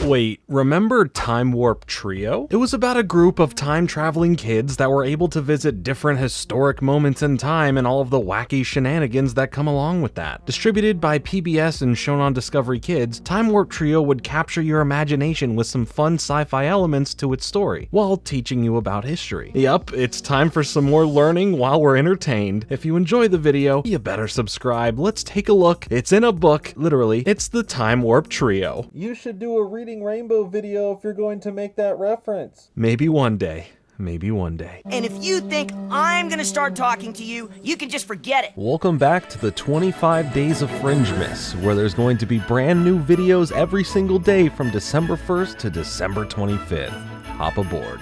Wait, remember Time Warp Trio? It was about a group of time-traveling kids that were able to visit different historic moments in time and all of the wacky shenanigans that come along with that. Distributed by PBS and shown on Discovery Kids, Time Warp Trio would capture your imagination with some fun sci-fi elements to its story, while teaching you about history. Yup, it's time for some more learning while we're entertained. If you enjoy the video, you better subscribe. Let's take a look. It's in a book, literally. It's the Time Warp Trio. You should do a Reading Rainbow video if you're going to make that reference. Maybe one day. Maybe one day. And if you think I'm gonna start talking to you, you can just forget it. Welcome back to the 25 Days of Fringe-Miss, where there's going to be brand new videos every single day from December 1st to December 25th. Hop aboard.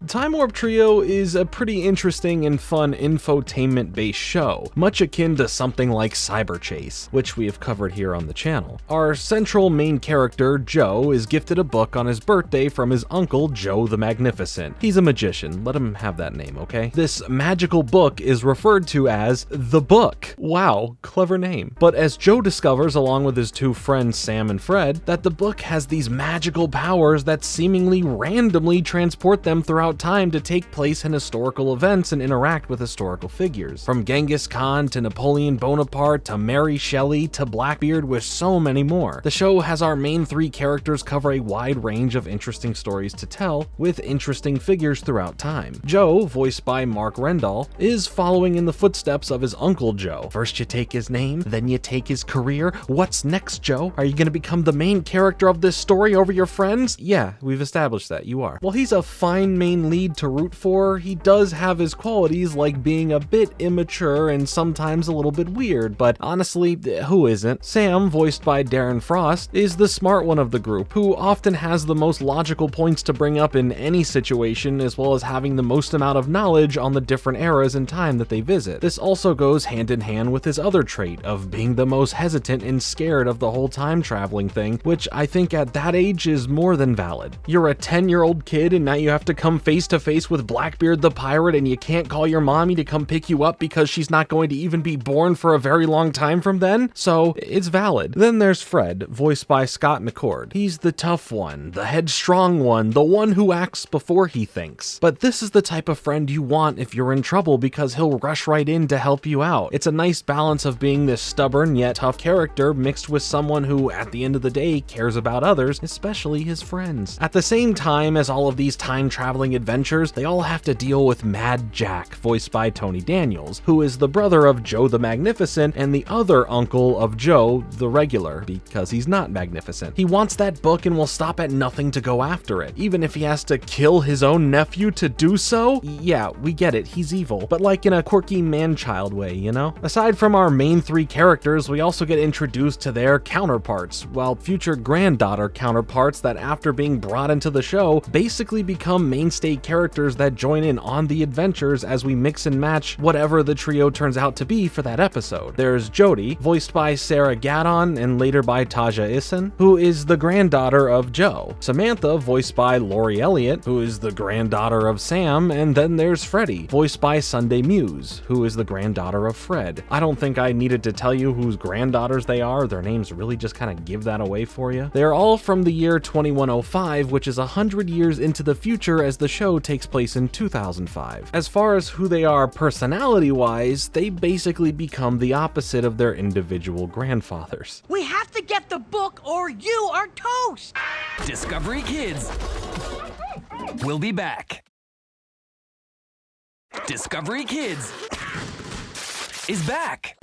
Time Warp Trio is a pretty interesting and fun infotainment-based show, much akin to something like Cyber Chase, which we have covered here on the channel. Our central main character, Joe, is gifted a book on his birthday from his uncle, Joe the Magnificent. He's a magician, let him have that name, okay? This magical book is referred to as the Book. Wow, clever name. But as Joe discovers, along with his two friends Sam and Fred, that the book has these magical powers that seemingly randomly transport them throughout time to take place in historical events and interact with historical figures. From Genghis Khan to Napoleon Bonaparte to Mary Shelley to Blackbeard, with so many more. The show has our main three characters cover a wide range of interesting stories to tell, with interesting figures throughout time. Joe, voiced by Mark Rendall, is following in the footsteps of his uncle Joe. First you take his name, then you take his career. What's next, Joe? Are you gonna become the main character of this story over your friends? Yeah, we've established that, you are. While he's a fine main lead to root for, he does have his qualities, like being a bit immature and sometimes a little bit weird, but honestly, who isn't? Sam, voiced by Darren Frost, is the smart one of the group, who often has the most logical points to bring up in any situation, as well as having the most amount of knowledge on the different eras in time that they visit. This also goes hand in hand with his other trait of being the most hesitant and scared of the whole time traveling thing, which I think at that age is more than valid. You're a 10-year-old kid and now you have to come face to face with Blackbeard the pirate, and you can't call your mommy to come pick you up because she's not going to even be born for a very long time from then, so it's valid. Then there's Fred, voiced by Scott McCord. He's the tough one, the headstrong one, the one who acts before he thinks. But this is the type of friend you want if you're in trouble, because he'll rush right in to help you out. It's a nice balance of being this stubborn yet tough character mixed with someone who, at the end of the day, cares about others, especially his friends. At the same time as all of these time-traveling adventures, they all have to deal with Mad Jack, voiced by Tony Daniels, who is the brother of Joe the Magnificent and the other uncle of Joe the Regular, because he's not magnificent. He wants that book and will stop at nothing to go after it, even if he has to kill his own nephew to do so. Yeah, we get it, he's evil, but like in a quirky man-child way, you know? Aside from our main three characters, we also get introduced to their counterparts, while future granddaughter counterparts that, after being brought into the show, basically become mainstay characters that join in on the adventures as we mix and match whatever the trio turns out to be for that episode. There's Jody, voiced by Sarah Gaddon and later by Taja Issen, who is the granddaughter of Joe. Samantha, voiced by Lori Elliott, who is the granddaughter of Sam, and then there's Freddie, voiced by Sunday Muse, who is the granddaughter of Fred. I don't think I needed to tell you whose granddaughters they are, their names really just kind of give that away for you. They're all from the year 2105, which is 100 years into the future as the show takes place in 2005. As far as who they are personality-wise, they basically become the opposite of their individual grandfathers. We have to get the book or you are toast! Discovery Kids. We'll be back. Discovery Kids is back.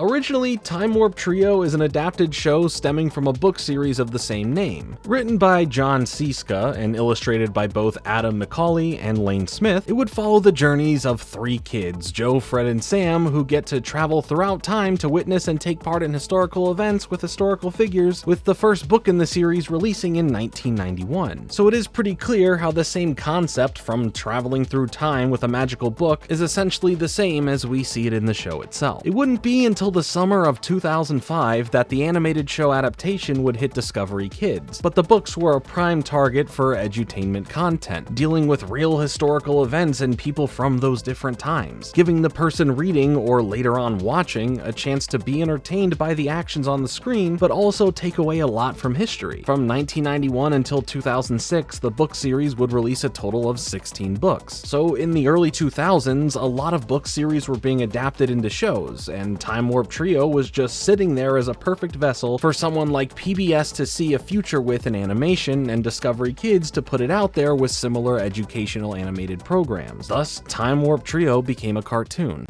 Originally, Time Warp Trio is an adapted show stemming from a book series of the same name. Written by John Siska and illustrated by both Adam McCauley and Lane Smith, it would follow the journeys of three kids, Joe, Fred, and Sam, who get to travel throughout time to witness and take part in historical events with historical figures, with the first book in the series releasing in 1991. So it is pretty clear how the same concept from traveling through time with a magical book is essentially the same as we see it in the show itself. It wouldn't be until until the summer of 2005 that the animated show adaptation would hit Discovery Kids, but the books were a prime target for edutainment content, dealing with real historical events and people from those different times, giving the person reading or later on watching a chance to be entertained by the actions on the screen, but also take away a lot from history. From 1991 until 2006, the book series would release a total of 16 books. So in the early 2000s, a lot of book series were being adapted into shows, and Time Warp Trio was just sitting there as a perfect vessel for someone like PBS to see a future with in animation and Discovery Kids to put it out there with similar educational animated programs. Thus, Time Warp Trio became a cartoon.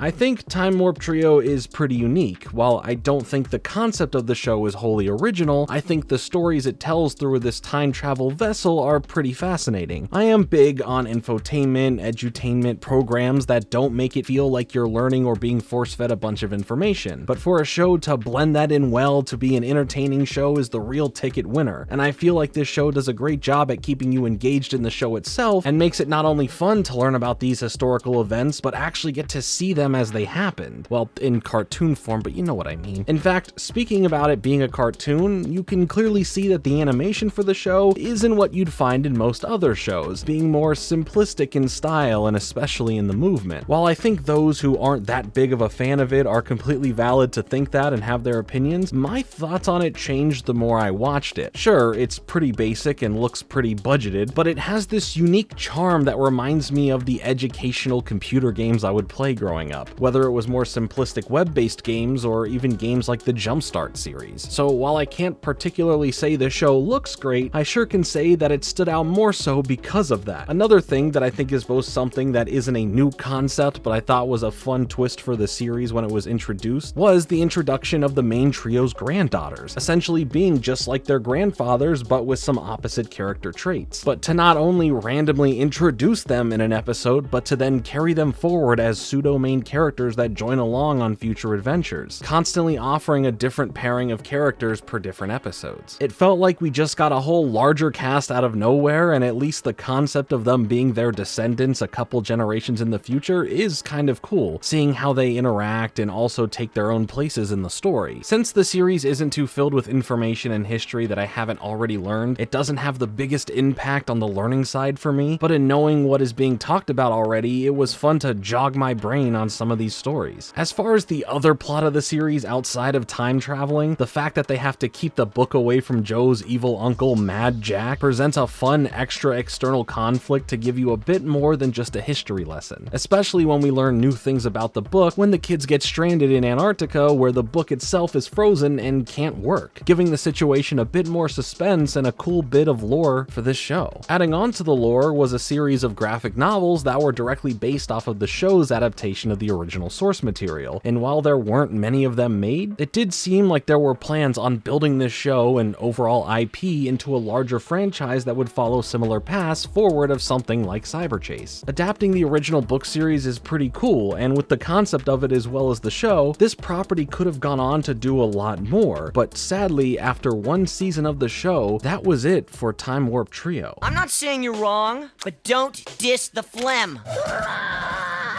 I think Time Warp Trio is pretty unique. While I don't think the concept of the show is wholly original, I think the stories it tells through this time travel vessel are pretty fascinating. I am big on infotainment, edutainment programs that don't make it feel like you're learning or being force-fed a bunch of information, but for a show to blend that in well to be an entertaining show is the real ticket winner, and I feel like this show does a great job at keeping you engaged in the show itself and makes it not only fun to learn about these historical events, but actually get to see them as they happened. Well, in cartoon form, but you know what I mean. In fact, speaking about it being a cartoon, you can clearly see that the animation for the show isn't what you'd find in most other shows, being more simplistic in style and especially in the movement. While I think those who aren't that big of a fan of it are completely valid to think that and have their opinions, my thoughts on it changed the more I watched it. Sure, it's pretty basic and looks pretty budgeted, but it has this unique charm that reminds me of the educational computer games I would play growing up, whether it was more simplistic web-based games or even games like the Jumpstart series. So while I can't particularly say the show looks great, I sure can say that it stood out more so because of that. Another thing that I think is both something that isn't a new concept but I thought was a fun twist for the series when it was introduced was the introduction of the main trio's granddaughters, essentially being just like their grandfathers but with some opposite character traits. But to not only randomly introduce them in an episode, but to then carry them forward as pseudo-main characters that join along on future adventures, constantly offering a different pairing of characters per different episodes. It felt like we just got a whole larger cast out of nowhere, and at least the concept of them being their descendants a couple generations in the future is kind of cool, seeing how they interact and also take their own places in the story. Since the series isn't too filled with information and history that I haven't already learned, it doesn't have the biggest impact on the learning side for me, but in knowing what is being talked about already, it was fun to jog my brain on some of these stories. As far as the other plot of the series outside of time traveling, the fact that they have to keep the book away from Joe's evil uncle Mad Jack presents a fun extra external conflict to give you a bit more than just a history lesson, especially when we learn new things about the book when the kids get stranded in Antarctica where the book itself is frozen and can't work, giving the situation a bit more suspense and a cool bit of lore for this show. Adding on to the lore was a series of graphic novels that were directly based off of the show's adaptation of the original source material, and while there weren't many of them made, it did seem like there were plans on building this show and overall IP into a larger franchise that would follow similar paths forward of something like Cyberchase. Adapting the original book series is pretty cool, and with the concept of it as well as the show, this property could have gone on to do a lot more, but sadly, after one season of the show, that was it for Time Warp Trio. I'm not saying you're wrong, but don't diss the phlegm.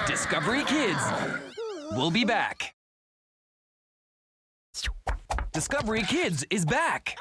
Discovery Kids. We'll be back. Discovery Kids is back.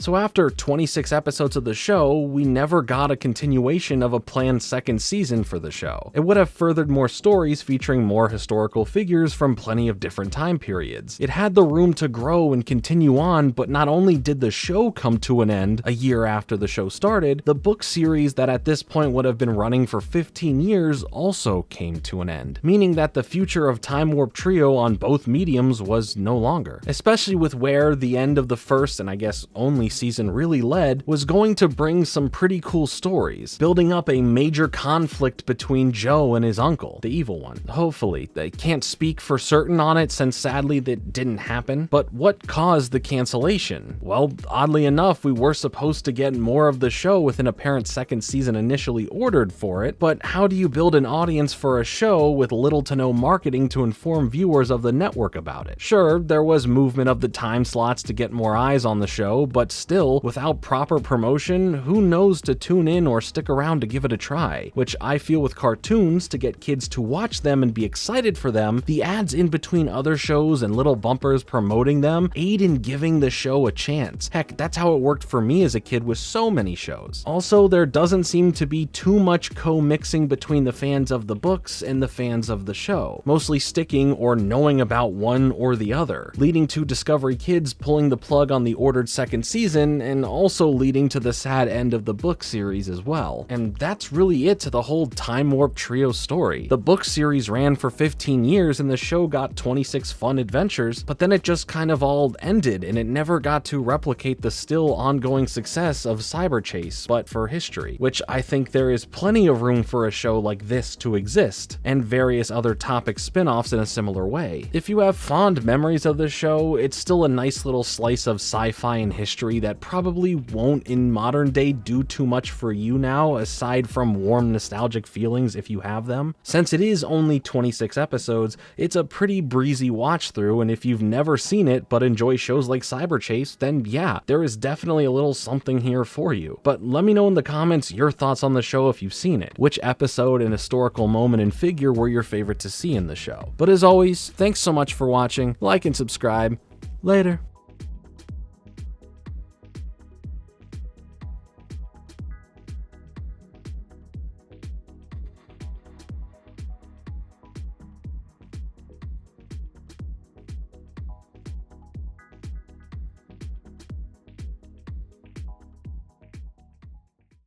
So after 26 episodes of the show, we never got a continuation of a planned second season for the show. It would have furthered more stories featuring more historical figures from plenty of different time periods. It had the room to grow and continue on, but not only did the show come to an end a year after the show started, the book series that at this point would have been running for 15 years also came to an end, meaning that the future of Time Warp Trio on both mediums was no longer, especially with where the end of the first and I guess only season really led was going to bring some pretty cool stories, building up a major conflict between Joe and his uncle, the evil one. Hopefully. They can't speak for certain on it since sadly that didn't happen, but what caused the cancellation? Well, oddly enough, we were supposed to get more of the show with an apparent second season initially ordered for it, but how do you build an audience for a show with little to no marketing to inform viewers of the network about it? Sure, there was movement of the time slots to get more eyes on the show, but still, without proper promotion, who knows to tune in or stick around to give it a try? Which I feel with cartoons, to get kids to watch them and be excited for them, the ads in between other shows and little bumpers promoting them aid in giving the show a chance. Heck, that's how it worked for me as a kid with so many shows. Also, there doesn't seem to be too much co-mixing between the fans of the books and the fans of the show, mostly sticking or knowing about one or the other, leading to Discovery Kids pulling the plug on the ordered second season, and also leading to the sad end of the book series as well. And that's really it to the whole Time Warp Trio story. The book series ran for 15 years and the show got 26 fun adventures, but then it just kind of all ended and it never got to replicate the still ongoing success of Cyberchase, but for history, which I think there is plenty of room for a show like this to exist, and various other topic spin-offs in a similar way. If you have fond memories of the show, it's still a nice little slice of sci-fi and history that probably won't in modern day do too much for you now, aside from warm nostalgic feelings if you have them. Since it is only 26 episodes, it's a pretty breezy watch through, and if you've never seen it but enjoy shows like Cyberchase, then yeah, there is definitely a little something here for you. But let me know in the comments your thoughts on the show if you've seen it. Which episode and historical moment and figure were your favorite to see in the show? But as always, thanks so much for watching, like and subscribe. Later.